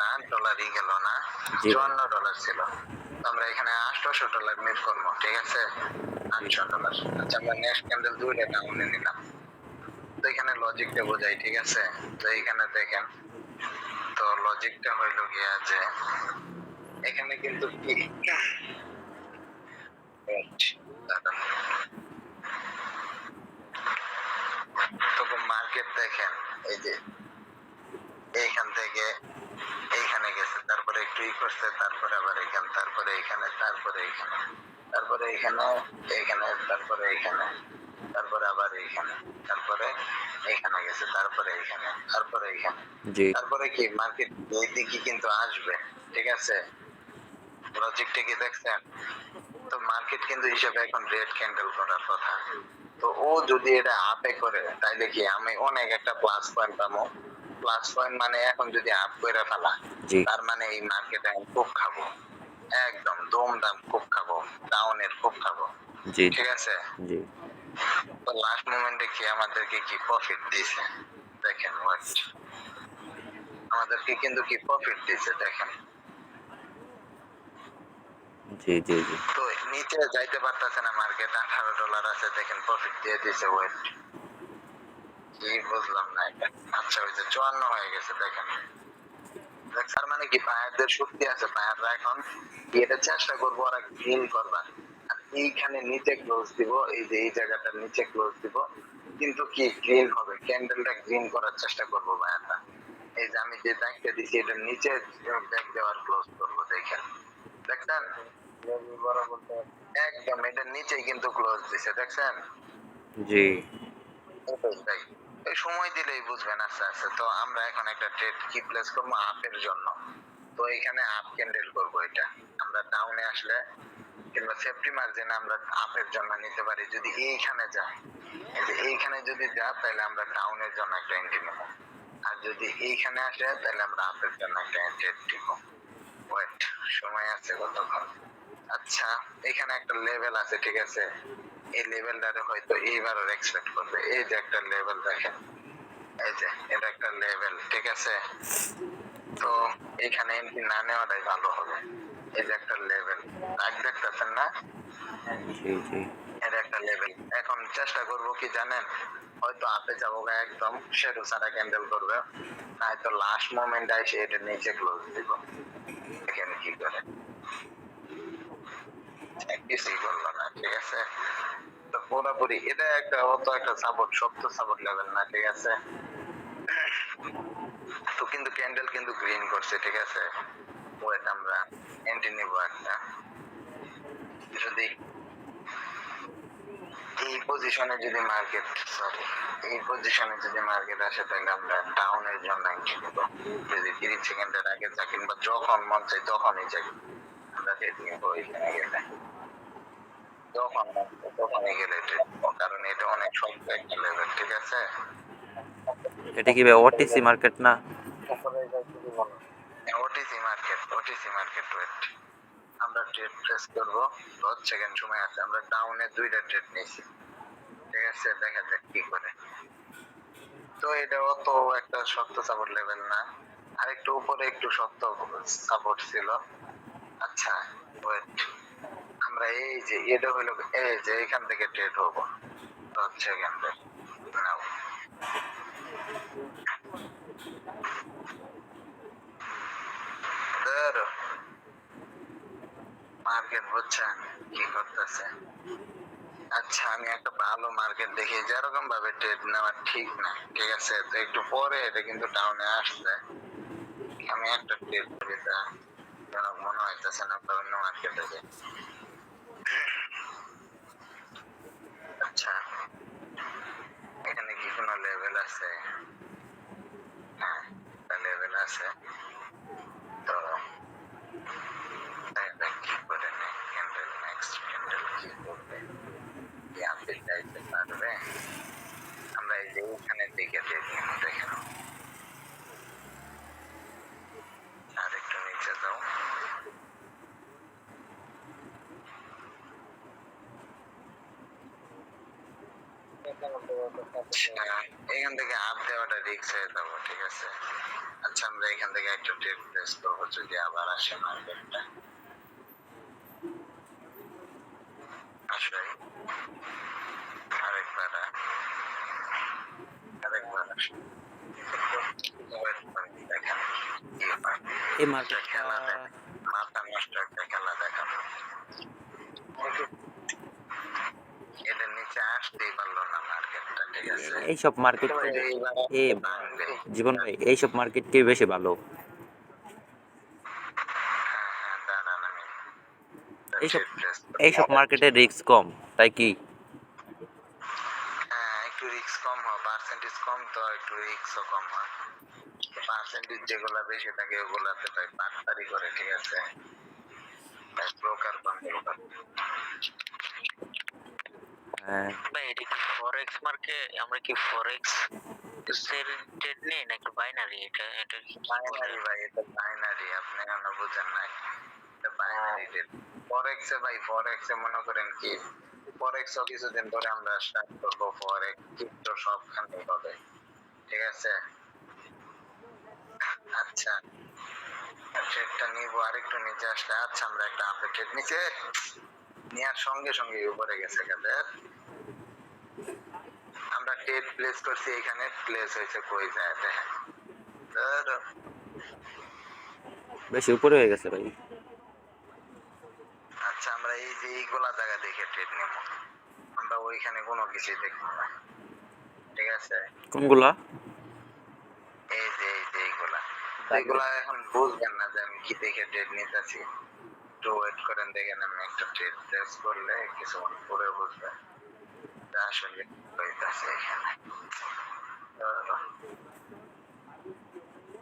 $8 গেল না, $54 ছিল। আমরা এখানে $800 মিট করবো, ঠিক আছে? $800। আচ্ছা, আমরা নেক্সট ক্যান্ডেল দুইটা ডাউনে নিলাম। তো এখানে লজিকটা বোঝাই, ঠিক আছে? তো এখানে দেখেন, তো লজিকটা হইলো গিয়া যে এখানে কিন্তু কি তখন মার্কেট দেখেন, এই যে এইখান থেকে এইখানে গেছে, তারপরে একটু ই করছে, তারপরে আবার এখানে, তারপরে এখানে, তারপরে এখানে, তারপরে এখানে, এইখানে, তারপরে এখানে, তারপরে আবার এইখানে, তারপরে এইখানে গেছে, তারপরে এইখানে, তারপরে এইখানে, তারপরে কি মার্কেট এই দিকে কিন্তু আসবে, ঠিক আছে? লজিকটা কি দেখছেন? তো মার্কেট কিন্তু হিসেবে এখন রেড ক্যান্ডেল করার কথা। তো ও যদি এটা আপে করে তাইলে কি আমি অনেক একটা প্লাস পয়েন্ট পাবো। প্লাস পয়েন্ট মানে এখন যদি আপ করে ফেলা, তার মানে এই মার্কেটে আমি খুব খাবো, একদম দমদাম খুব খাবো, ডাউনের খুব খাবো, ঠিক আছে? তো লাস্ট মোমেন্টে কি আমাদেরকে কি প্রফিট দিছে দেখেন, আমাদেরকে কিন্তু কি প্রফিট দিছে দেখেন। তো নিচে যাইতে পারতেছে না মার্কেট, $18 আছে, দেখেন প্রফিট দিয়ে দিছে। ওয়েট, কি বুঝলাম না এটা। আচ্ছা, ওই যে 54 হয়ে গেছে, দেখেন। তার মানে কি বায়ারদের শক্তি আছে, বায়াররা এখন এটা চেষ্টা করবো ওরা গ্রিন করবার, আর এইখানে নিচে ক্লোজ দিব, এই যে এই জায়গাটার নিচে ক্লোজ দিব, কিন্তু কি গ্রিন হবে, ক্যান্ডেলটা গ্রিন করার চেষ্টা করবো বায়াররা। এই যে আমি যে ব্যাগটা দিছি এটার নিচে ব্যাগ দেওয়ার ক্লোজ করবো, দেখেন, দেখছেন? একদম এটার নিচেই কিন্তু ক্লোজ দিছে, দেখছেন? এই সময় দিলেই বুঝবেন আস্তে আস্তে। তো আমরা এখন একটা ট্রেড কি প্লেস করবো আপের জন্য। তো এখানে আপ ক্যান্ডেল করবো, এটা আমরা ডাউনে আসলে কিংবা সেফটি মার্জিনে আমরা আপের জন্য নিতে পারি। যদি এইখানে যায়, এই যে এইখানে যদি যায় তাহলে আমরা ডাউনের জন্য একটা এন্ট্রি নেব, আর যদি এইখানে আসে তাহলে আমরা আপের জন্য একটা ট্রেড দিব। ওয়েট, সময় আছে কতক্ষণ? আচ্ছা, এখানে একটা লেভেল আছে, ঠিক আছে? এই লেভেলটারে হয়তো এইবারও এক্সপেক্ট করবে। এই যে একটা লেভেল দেখেন, এই যে এটা একটা লেভেল, ঠিক আছে? তো এখানে এন্ট্রি না নেওয়াটাই ভালো হবে। এই যে একটা লেভেল, দাগ দেখতেছেন না? এটা একটা লেভেল। এখন চেষ্টা করব কি জানেন, হয়তো আপে যাবো একদম শ্যাডো ছাড়া ক্যান্ডেল করবে, নয়তো লাস্ট মোমেন্টে এসে এটা নিচে ক্লোজ দিব। দেখেন কি করে, কিছুই করলো না, ঠিক আছে? তো পুরোপুরি এটা একটা অত একটা সাপোর্ট, শক্ত সাপোর্ট লেভেল না, ঠিক আছে? তো কিন্তু ক্যান্ডেল কিন্তু গ্রিন করছে, ঠিক আছে? ওয়েট, আমরা এন্ট্রি নিব একটা। যদি এই পজিশনে যদি মার্কেট, সরি, এই পজিশনে যদি মার্কেট আসে তাহলে আমরা ডাউনের জন্য এন্ট্রি নিব। যদি 30 সেকেন্ডের আগে যা কিংবা যখন মন চাই তখনই যাই আমরা ট্রেড নিব। ওইখানে গেলে যখন মন চাই তখনই গেলে ট্রেড নিব, কারণ এটা অনেক শক্ত একটা লেভেল, ঠিক আছে? এটা কি ওটিসি মার্কেট না? OTC market, OTC market. Wait, আমরা ট্রেড প্রেস করব, 10 সেকেন্ড সময় আছে। আমরা ডাউনে দুইটা ট্রেড নিয়েছি, ঠিক আছে? দেখা যাক কি করে। তো এটা অত একটা শক্ত সাপোর্ট লেভেল না, আর একটু উপরে একটু শক্ত সাপোর্ট ছিল। আচ্ছা, ওয়েট, আমরা এই যে এটা হইলো, এই যে এখান থেকে ট্রেড হবো 10 সেকেন্ডে। নাও, মার্কেট বুঝছেন কি করতেছে? আচ্ছা, আমি একটা ভালো মার্কেট দেখি যেরকম ভাবে ট্রেড নেওয়া ঠিক না, ঠিক আছে? তো একটু পরে এটা কিন্তু ডাউনে আসছে, আমি একটা ট্রেড করি, তা মনে হইতেছে না অন্য মার্কেটে যে। আচ্ছা, এখানে কি কোনো লেভেল আছে? হ্যাঁ, লেভেল আছে। তো কি করে ক্যান্ডেল, নেক্সট ক্যান্ডেল কি করবে, কি আপডেট চাইতে পারবে? আমরা এই যে এখানে দিকে দেখেন, আর একটু নিচে যাও। হ্যাঁ, এখান থেকে আপ দেওয়াটা রিক্স হয়ে যাবো, ঠিক আছে। আচ্ছা, আমরা এখান থেকে একটা ট্রেড প্লেস করবো যদি আবার আসে মার্কেটটা। আসলে আরেকবার আরেকবার আসে। Wait করেন, দেখেন কি হয়। এই একটা মার্কেটটা খেলা দেখ, মাথা নষ্ট একটা খেলা দেখাবো। এদের নিচে আসতেই পারলো না মার্কেটটা, ঠিক আছে। এইসব মার্কেট তো এইবার এ ভাঙবে। জীবন ভাই এইসব মার্কেটকে বেশি ভালো। হ্যাঁ হ্যাঁ, দাঁড়ান আমি এইসব ট্রেড প্লেস এইসব মার্কেটে রিস্ক কম, তাই কি? হ্যাঁ, একটু রিস্ক কম হয়, পার্সেন্টেজ কম তো একটু রিস্কও কম হয়। পার্সেন্টেজ যেগুলা বেশি থাকে ওগুলাতে ভাই পাটতারি করে, ঠিক আছে। ব্রোকার কন্ট্রোল করে। হ্যাঁ, ভাই এটা কি ফরেক্স মার্কেট? আমরা কি ফরেক্স এর ট্রেড নেই নাকি বাইনারি? এটা কি বাইনারি ভাই, এটা বাইনারি, আপনি এখনো বুঝেন নাই। এটা বাইনারি রেট। ফরেক্সে ভাই, ফরেক্সে মনে করেন কি, ফরেক্সও কিছুদিন পরে আমরা স্টার্ট করবো, ফরেক্স ক্রিপ্টো সবখানে হবে, ঠিক আছে। আচ্ছা, ট্রেডটা নিবো, আরেকটু নিচে আসলে। আচ্ছা, আমরা একটা আপডেট ট্রেড নিচে নেওয়ার সঙ্গে সঙ্গে উপরে গেছে কাদের। আমরা ট্রেড প্লেস করছি, এখানে প্লেস হয়েছে কই যায় দেখেন। ধরো, বেশি উপরে হয়ে গেছে ভাই। আচ্ছা, আমরা এই যে এইগুলা জায়গা দেখে ট্রেড নেবো, আমরা ওইখানে কোনো কিছুই দেখবো না, ঠিক আছে। কোনগুলা? এই যে এইগুলা, তো এগুলা এখন বুঝবেন না যে আমি কি দেখে ট্রেড নিতেছি। একটু ওয়েট করেন, দেখেন আমি একটা ট্রেড প্লেস করলে কিছুক্ষণ পরে বুঝবেন যে আসলে কি হইতাছে এখানে। ধরো,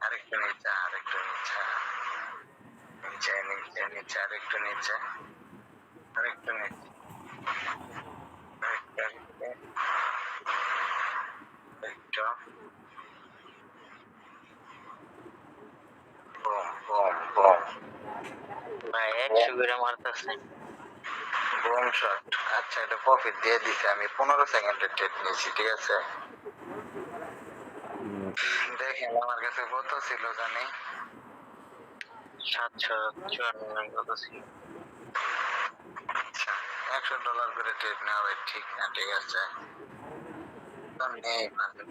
আরেকটু নিচে, আরেকটু নিচে, নিচে নিচে নিচে, আরেকটু নিচে, আরেকটু নিচে, আরেকটু একটু বুম বুম বুম ভাই 100 করে মারতেছে। Broom shot. আচ্ছা, এটা প্রফিট দিয়ে দিছে, আমি 15 সেকেন্ডের ট্রেড নিয়েছি, ঠিক আছে। দেখেন আমার কাছে কত ছিল জানি, 754 কত ছিল? আচ্ছা, $100 করে ট্রেড নেওয়া ভাই ঠিক না, ঠিক আছে। তো নেই মার্কেট।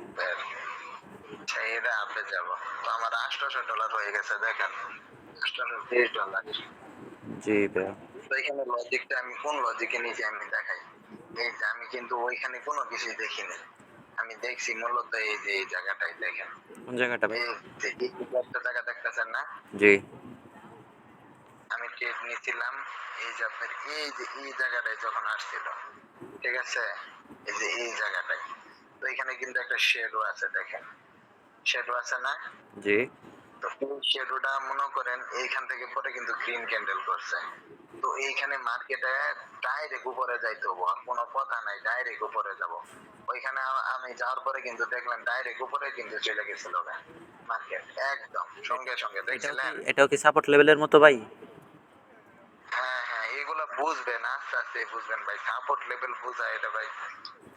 আচ্ছা, এটা আপে যাবো, তো আমার $800 হয়ে গেছে, দেখেন $830। জি ভাইয়া। তো এখানে লজিকটা আমি কোন লজিকে নিয়েছি আমি দেখাই। এই যে আমি কিন্তু ওইখানে কোনো কিছু দেখিনি, আমি দেখছি মূলত এই যে এই জায়গাটাই দেখেন। কোন জায়গাটা ভাই? এই যে এই একটা জায়গা দেখতেছেন না, জি। আমি ট্রেড নিয়েছিলাম। এই যে আপনার এই যে এই জায়গাটায় যখন আসছিল, ঠিক আছে, এই যে এই জায়গাটায়, তো এখানে কিন্তু একটা শেডো আছে, দেখেন শেডো আছে না। জি। তো এই শেডোটা মনে করেন এইখান থেকে পরে কিন্তু গ্রিন ক্যান্ডেল করছে। তো এইখানে মার্কেটে ডাইরেক্ট উপরে যাইতে হবো, আর কোনো কথা নাই, ডাইরেক্ট উপরে যাব। ওইখানে আমি যাওয়ার পরে কিন্তু দেখলাম ডাইরেক্ট উপরে কিন্তু চলে গেছিল মার্কেট, একদম সঙ্গে সঙ্গে, দেখছিলেন। এটাও কি সাপোর্ট লেভেলের মতো ভাই? হ্যাঁ হ্যাঁ, এগুলা বুঝবেন, আস্তে আস্তে বুঝবেন ভাই। সাপোর্ট লেভেল বোঝা, এটা ভাই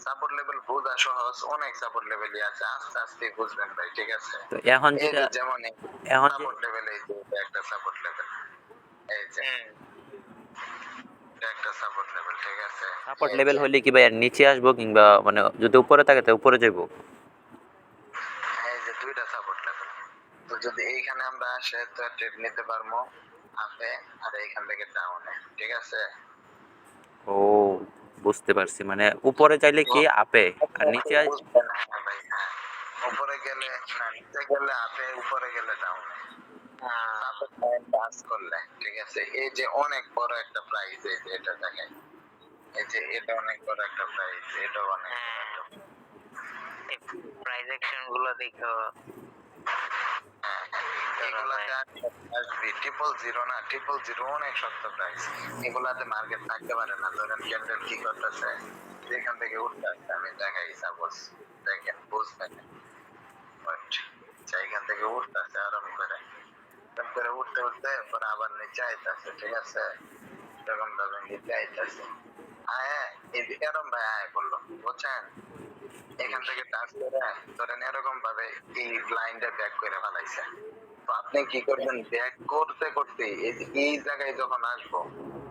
সাপোর্ট লেভেল বোঝা সহজ, অনেক সাপোর্ট লেভেলই আছে, আস্তে আস্তে বুঝবেন ভাই, ঠিক আছে। তো এখন এই যেটা যে যেমন এখন যে সাপোর্ট লেভেল, এই যে এটা একটা সাপোর্ট লেভেল, এই যে এটা একটা সাপোর্ট লেভেল, ঠিক আছে। সাপোর্ট এই লেভেল যে হলে কি ভাই আর নিচে আসবো, কিংবা মানে যদি উপরে থাকে তো উপরে যাবো? এই যে দুইটা সাপোর্ট লেভেল, তো যদি এইখানে আমরা আসে তো ট্রেড নিতে পারবো আপে, আর এইখান থেকে ডাউনে, ঠিক আছে। ও, বুঝতে পারছি, মানে উপরে চাইলে কি আপে আর নিচে বুঝবেন, হ্যাঁ ভাই, হ্যাঁ। উপরে গেলে না, নিচে গেলে আপে, উপরে গেলে ডাউনে, সাপোর্ট পয়েন্ট পাস করলে, ঠিক আছে। এই যে অনেক বড় একটা প্রাইস, এই যে এটা দেখেন, এই যে এটা অনেক বড় একটা প্রাইস, এটা অনেক বড় একটা প্রাইস অ্যাকশন গুলো দেখো। এগুলাতে আসবে 000 না, 000 অনেক শক্ত প্রাইস। এগুলাতে মার্কেট থাকতে পারে না। ধরেন ক্যান্ডেল কি করতেছে, যেখান থেকে উঠতে আসছে, আমি দেখাই সাপোজ, দেখেন বুঝবেন। বাট এখান থেকে উঠতেছে আরাম করে, আরাম করে উঠতে উঠতে পরে আবার নিচে আইতেছে, ঠিক আছে। এরকম ভাবে নিচে আইতেছে, আয় এই এরকম ভাই আয় করলো, বুঝছেন। এখান থেকে টাচ করে ধরেন এরকম ভাবে এই লাইনটা ব্যাক করে ফেলাইছে। তো আপনি কি করবেন, ব্যাক করতে করতে এই যে এই জায়গায় যখন আসবো,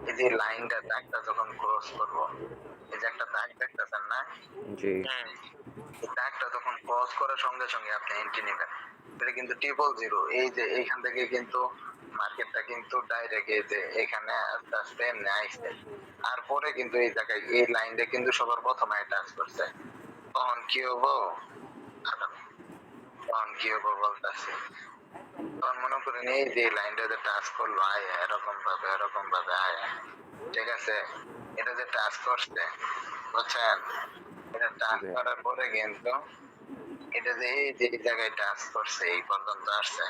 এই যে লাইনটা দাগটা যখন ক্রস করবো, এই যে একটা দাগ দেখতেছেন না, জি হুম এই দাগটা যখন ক্রস করার সঙ্গে সঙ্গে আপনি এন্ট্রি নেবেন। এটা কিন্তু 000, এই যে এইখান থেকে কিন্তু মার্কেটটা কিন্তু ডাইরেক্ট এই যে এখানে আস্তে আস্তে এমনি আইছে। আর পরে কিন্তু এই জায়গায় এই লাইনটা কিন্তু সবার প্রথমে টাচ করছে। তখন কি হবো, তখন কি হবো বলতেছি, তখন মনে করেন এই যে লাইনটা টাচ করলো আয় এরকম ভাবে আয়, ঠিক আছে, এটা যে টাচ করছে, বুঝছেন, এটা টাচ ভাইয়া। করার পরে কিন্তু এটা যে এই যে এই জায়গায় টাচ করছে এই পর্যন্ত আসছে,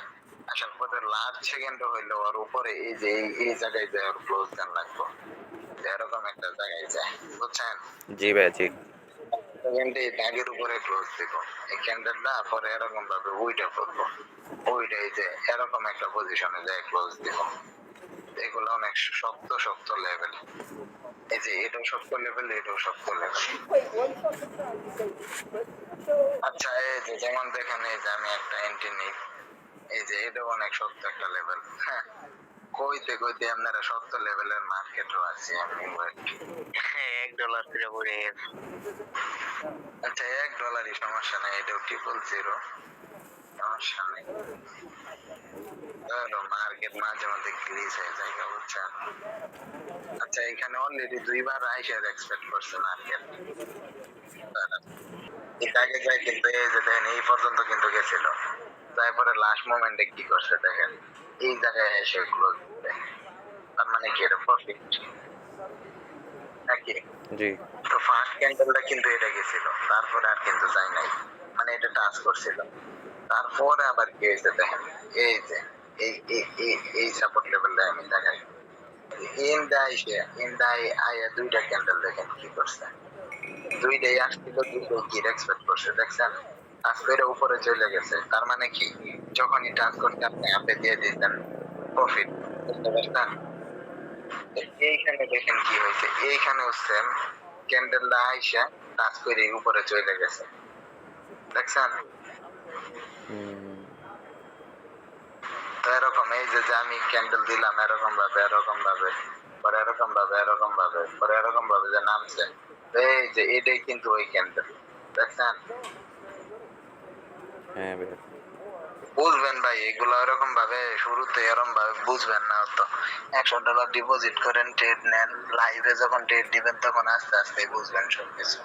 আসার পরে লাস্ট সেকেন্ড হইলো ওর উপরে এই যে এই জায়গায় যায় ওর ক্লোজ দেন লাগবো, যে এরকম একটা জায়গায় যায়, বুঝছেন, জি ভাইয়া জি সেকেন্ডে এই দাগের উপরে ক্লোজ দিব, এই ক্যান্ডেলটা পরে এরকম ভাবে উইটা করবো, ওইটা এই যে এরকম একটা পজিশনে যায় ক্লোজ দিব। এগুলো অনেক শক্ত শক্ত লেভেল, এই যে এটাও শক্ত লেভেল, এটাও শক্ত লেভেল। আচ্ছা এই যে যেমন দেখেন এই যে আমি একটা এন্ট্রি নিই, এই যে এটাও অনেক শক্ত একটা লেভেল। হ্যাঁ, কইতে কইতে আপনারা শক্ত লেভেলের মার্কেটও আছে, আমি $1 করে পড়ে গেছে। আচ্ছা $1 সমস্যা নেই, এটাও 000, সমস্যা নেই। মার্কেট মাঝে মধ্যে গ্লিচ হয়ে যায়, বুঝছেন। আচ্ছা এখানে অলরেডি 2বার আইসার এক্সপেক্ট করছে মার্কেট, এর আগে যায় কিন্তু এই যে দেখেন এই পর্যন্ত কিন্তু গেছিল, তারপরে লাস্ট মোমেন্টে কি করছে দেখেন, এই জায়গায় এসে ক্লোজ দিতে, তার মানে কি এটা প্রফিট নাকি? জি তো ফার্স্ট ক্যান্ডেলটা কিন্তু এটা গেছিল, তারপরে আর কিন্তু যায় নাই, মানে এটা টাচ করছিল, তারপরে আবার কি হয়েছে দেখেন, এই যে এই সাপোর্ট লেভেলটা আমি দেখাই, আইয়া 2টা ক্যান্ডেল দেখেন কি করছে, 2টাই আসছিল, 2টাই কি এক্সপেক্ট করছে দেখছেন, আজকে এটা উপরে চলে গেছে, তার মানে কি যখনই টাচ করতে আপনি আপে দিয়ে দিতেন প্রফিট, বুঝতে পারছেন। এইখানে দেখেন কি হয়েছে, এইখানেও সেম ক্যান্ডেলটা আইসা টাচ করে উপরে চলে গেছে, দেখছেন। হুম তো এরকম এই যে যে আমি ক্যান্ডেল দিলাম এরকম ভাবে পরে এরকম ভাবে যে নামছে, তো এই যে এটাই কিন্তু ওই ক্যান্ডেল, দেখছেন। হ্যাঁ ভাইয়া বুঝবেন ভাই এগুলো এরকম ভাবে শুরুতে এরকম ভাবে বুঝবেন না, তো $100 ডিপোজিট করেন ট্রেড নেন, লাইভে যখন ট্রেড দিবেন তখন আস্তে আস্তে বুঝবেন সবকিছু।